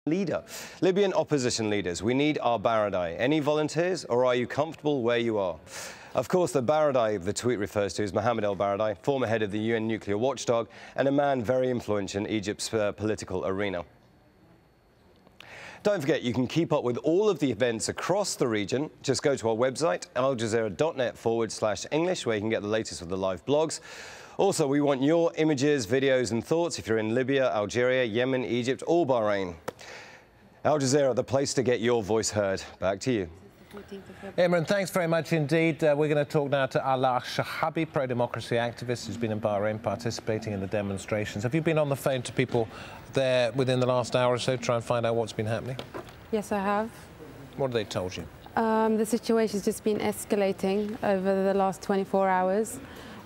Leader. Libyan opposition leaders, we need our Baradei. Any volunteers, or are you comfortable where you are? Of course, the Baradei the tweet refers to is Mohammed el-Baradei, former head of the UN nuclear watchdog and a man very influential in Egypt's political arena. Don't forget, you can keep up with all of the events across the region. Just go to our website, aljazeera.net/English, where you can get the latest of the live blogs. Also, we want your images, videos and thoughts if you're in Libya, Algeria, Yemen, Egypt or Bahrain. Al Jazeera, the place to get your voice heard. Back to you. Imran, thanks very much indeed. We're going to talk now to AlJazeera, pro-democracy activist who's been in Bahrain participating in the demonstrations. Have you been on the phone to people there within the last hour or so to try and find out what's been happening? Yes, I have. What have they told you? The situation's just been escalating over the last 24 hours.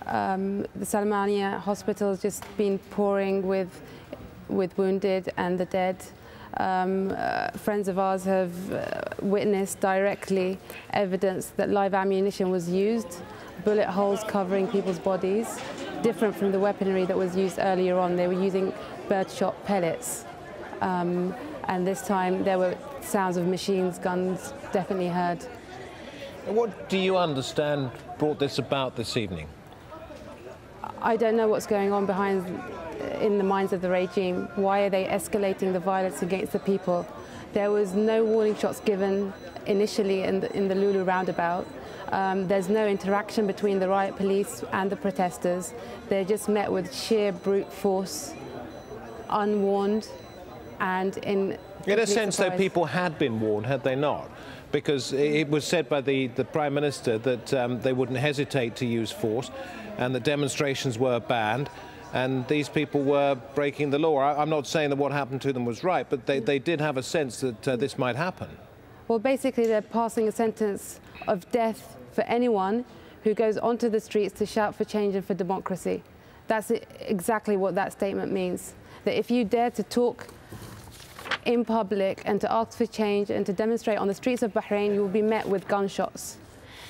The Salmania hospital has just been pouring with wounded and the dead. Friends of ours have witnessed directly evidence that live ammunition was used, bullet holes covering people's bodies, different from the weaponry that was used earlier on. They were using birdshot pellets, and this time there were sounds of machines, guns definitely heard. What do you understand brought this about this evening? I don't know what's going on in the minds of the regime. Why are they escalating the violence against the people? There was no warning shots given initially in the Lulu roundabout. There's no interaction between the riot police and the protesters. They're just met with sheer brute force, unwarned, and in a sense, though, people had been warned, had they not? Because it was said by the Prime Minister that they wouldn't hesitate to use force and that demonstrations were banned and these people were breaking the law. I'm not saying that what happened to them was right, but they did have a sense that this might happen. Well, basically, they're passing a sentence of death for anyone who goes onto the streets to shout for change and for democracy. That's exactly what that statement means. That if you dare to talk in public and to ask for change and to demonstrate on the streets of Bahrain, you will be met with gunshots.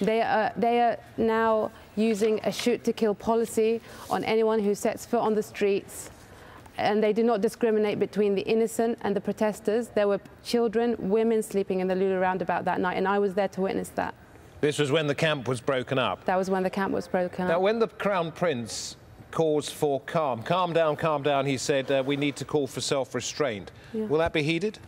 They are now using a shoot-to-kill policy on anyone who sets foot on the streets, and they do not discriminate between the innocent and the protesters. There were children, women sleeping in the Lulu roundabout that night, and I was there to witness that. This was when the camp was broken up? That was when the camp was broken up. Now, when the Crown Prince calls for calm down, he said, we need to call for self-restraint. Yeah. Will that be heeded?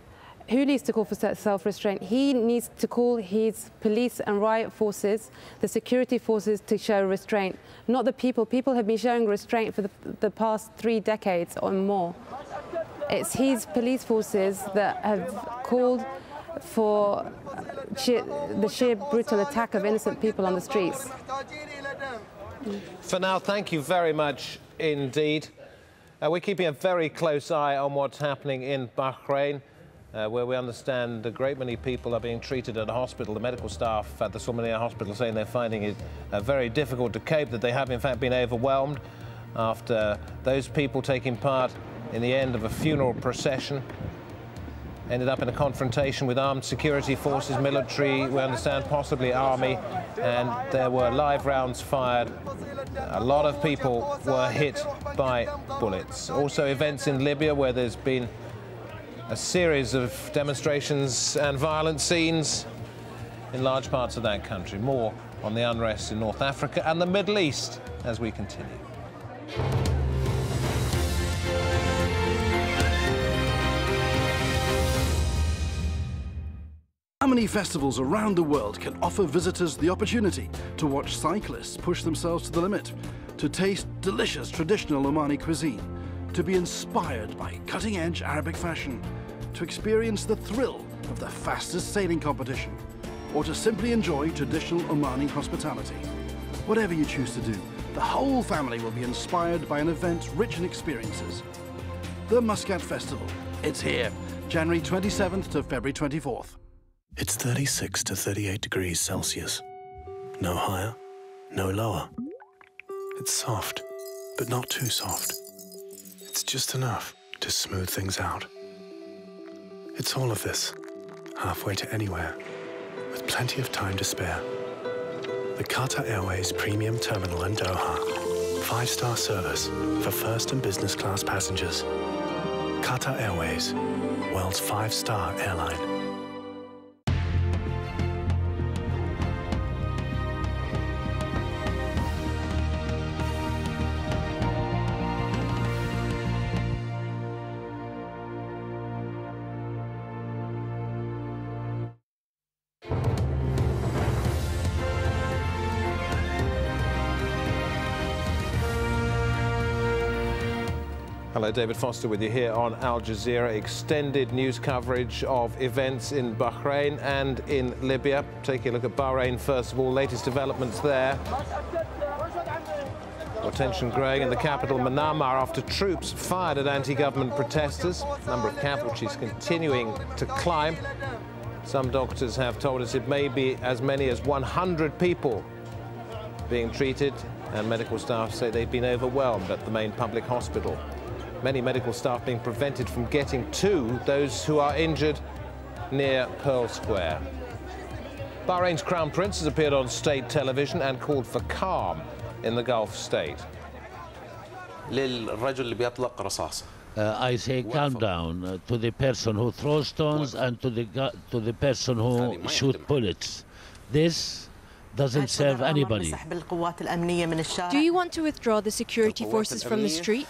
Who needs to call for self-restraint? He needs to call his police and riot forces, the security forces, to show restraint, not the people. People have been showing restraint for the past 3 decades or more. It's his police forces that have called for the sheer brutal attack of innocent people on the streets. For now, thank you very much indeed. We're keeping a very close eye on what's happening in Bahrain, where we understand a great many people are being treated at a hospital. The medical staff at the Salmania hospital saying they're finding it very difficult to cope, that they have in fact been overwhelmed after those people taking part in the end of a funeral procession ended up in a confrontation with armed security forces, military, we understand possibly army, and there were live rounds fired. A lot of people were hit by bullets. Also events in Libya where there's been a series of demonstrations and violent scenes in large parts of that country. More on the unrest in North Africa and the Middle East as we continue. How many festivals around the world can offer visitors the opportunity to watch cyclists push themselves to the limit, to taste delicious traditional Omani cuisine, to be inspired by cutting-edge Arabic fashion, to experience the thrill of the fastest sailing competition, or to simply enjoy traditional Omani hospitality? Whatever you choose to do, the whole family will be inspired by an event rich in experiences. The Muscat Festival. It's here, January 27th to February 24th. It's 36 to 38 degrees Celsius. No higher, no lower. It's soft, but not too soft. It's just enough to smooth things out. It's all of this, halfway to anywhere, with plenty of time to spare. The Qatar Airways Premium Terminal in Doha. 5-star service for first and business class passengers. Qatar Airways, world's 5-star airline. Hello, David Foster with you here on Al Jazeera. Extended news coverage of events in Bahrain and in Libya. Taking a look at Bahrain first of all, latest developments there. Well, tension growing in the capital Manama after troops fired at anti-government protesters. Number of casualties continuing to climb. Some doctors have told us it may be as many as 100 people being treated, and medical staff say they've been overwhelmed at the main public hospital. Many medical staff being prevented from getting to those who are injured near Pearl Square. Bahrain's Crown Prince has appeared on state television and called for calm in the Gulf state. I say calm down to the person who throws stones and to the person who shoots bullets. This doesn't serve anybody. Do you want to withdraw the security forces from the street?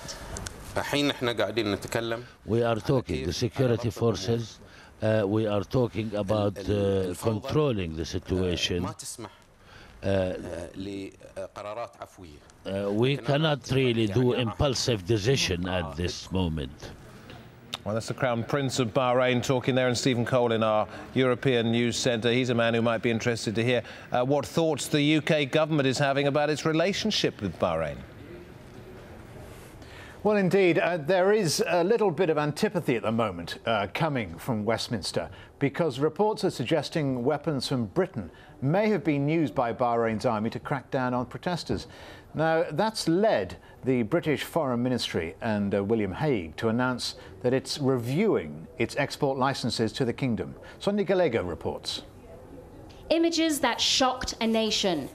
We are talking, the security forces, we are talking about controlling the situation. We cannot really do impulsive decision at this moment. Well, that's the Crown Prince of Bahrain talking there, and Stephen Cole in our European News Centre. He's a man who might be interested to hear what thoughts the UK government is having about its relationship with Bahrain. Well, indeed, there is a little bit of antipathy at the moment coming from Westminster, because reports are suggesting weapons from Britain may have been used by Bahrain's army to crack down on protesters. Now, that's led the British Foreign Ministry and William Hague to announce that it's reviewing its export licenses to the kingdom. Sonia Gallego reports. Images that shocked a nation.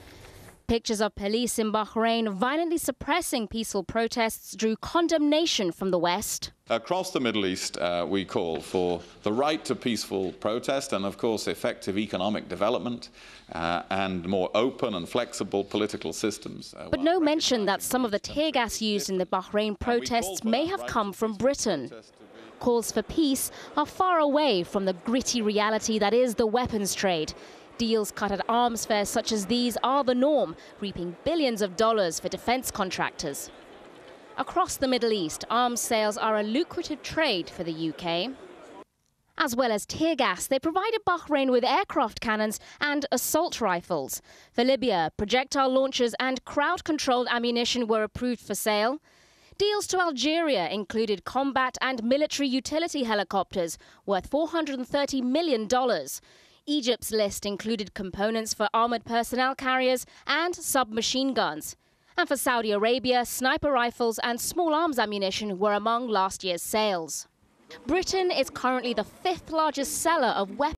Pictures of police in Bahrain violently suppressing peaceful protests drew condemnation from the West. Across the Middle East, we call for the right to peaceful protest and, of course, effective economic development and more open and flexible political systems. But no mention that some of the tear gas used in the Bahrain protests may have come from Britain. Calls for peace are far away from the gritty reality that is the weapons trade. Deals cut at arms fairs such as these are the norm, reaping billions of dollars for defense contractors. Across the Middle East, arms sales are a lucrative trade for the UK. As well as tear gas, they provided Bahrain with aircraft cannons and assault rifles. For Libya, projectile launchers and crowd-controlled ammunition were approved for sale. Deals to Algeria included combat and military utility helicopters worth $430 million. Egypt's list included components for armoured personnel carriers and submachine guns. And for Saudi Arabia, sniper rifles and small arms ammunition were among last year's sales. Britain is currently the 5th largest seller of weapons.